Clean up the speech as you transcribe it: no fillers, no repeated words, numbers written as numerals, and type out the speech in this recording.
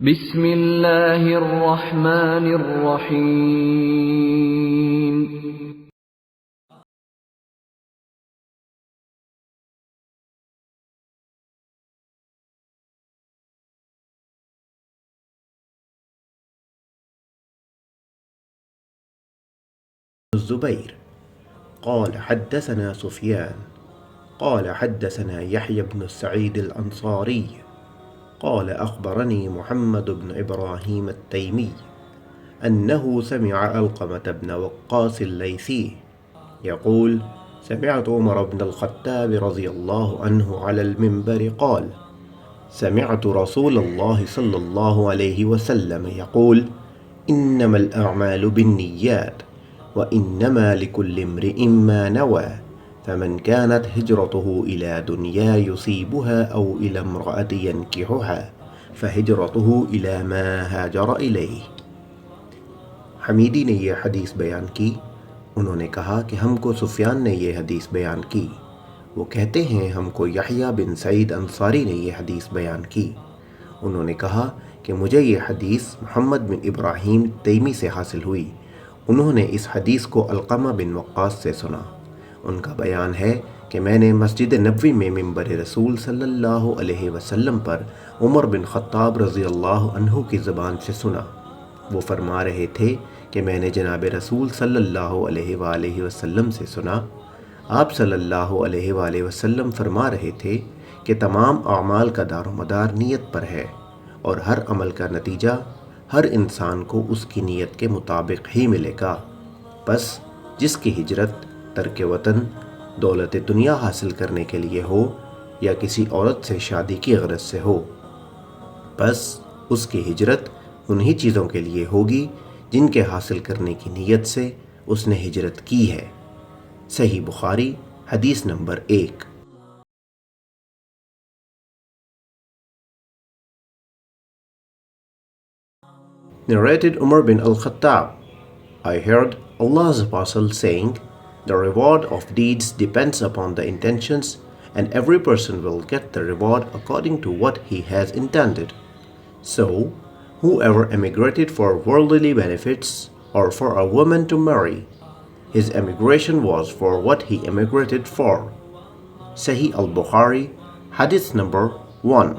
بسم اللہ الرحمن الرحیم الزبير قال حدثنا سفيان قال حدثنا يحيى بن سعيد الأنصاري قال أخبرني محمد بن إبراهيم التيمي أنه سمع علقمة بن وقاص الليثي يقول سمعت عمر بن الخطاب رضي الله عنه على المنبر قال سمعت رسول الله صلى الله عليه وسلم يقول إنما الأعمال بالنيات وإنما لكل امرئ ما نوى فمن كانت هجرته إلى دنيا يصيبها أو إلى امرأة ينكحها فهجرته إلى ما هاجر إليه۔ حمیدی نے یہ حدیث بیان کی۔ انہوں نے کہا کہ ہم کو سفیان نے یہ حدیث بیان کی۔ وہ کہتے ہیں ہم کو یحییٰ بن سعید انصاری نے یہ حدیث بیان کی۔ انہوں نے کہا کہ مجھے یہ حدیث محمد بن ابراہیم تیمی سے حاصل ہوئی۔ انہوں نے اس حدیث کو علقمہ بن وقاص سے سنا۔ ان کا بیان ہے کہ میں نے مسجد نبوی میں منبر رسول صلی اللہ علیہ وسلم پر عمر بن خطاب رضی اللہ عنہ کی زبان سے سنا۔ وہ فرما رہے تھے کہ میں نے جناب رسول صلی اللہ علیہ وآلہ وسلم سے سنا۔ آپ صلی اللہ علیہ وآلہ وسلم فرما رہے تھے کہ تمام اعمال کا دار و مدار نیت پر ہے، اور ہر عمل کا نتیجہ ہر انسان کو اس کی نیت کے مطابق ہی ملے گا۔ پس جس کی ہجرت ترک وطن دولت دنیا حاصل کرنے کے لیے ہو یا کسی عورت سے شادی کی غرض سے ہو، پس اس کی ہجرت انہی چیزوں کے لیے ہوگی جن کے حاصل کرنے کی نیت سے اس نے ہجرت کی ہے۔ صحیح بخاری حدیث number 1۔ Narrated Umar bin al-Khattab, I heard Allah's Apostle saying, the reward of deeds depends upon the intentions, and every person will get the reward according to what he has intended. So, whoever emigrated for worldly benefits or for a woman to marry, his emigration was for what he emigrated for. Sahih al-Bukhari, Hadith number 1۔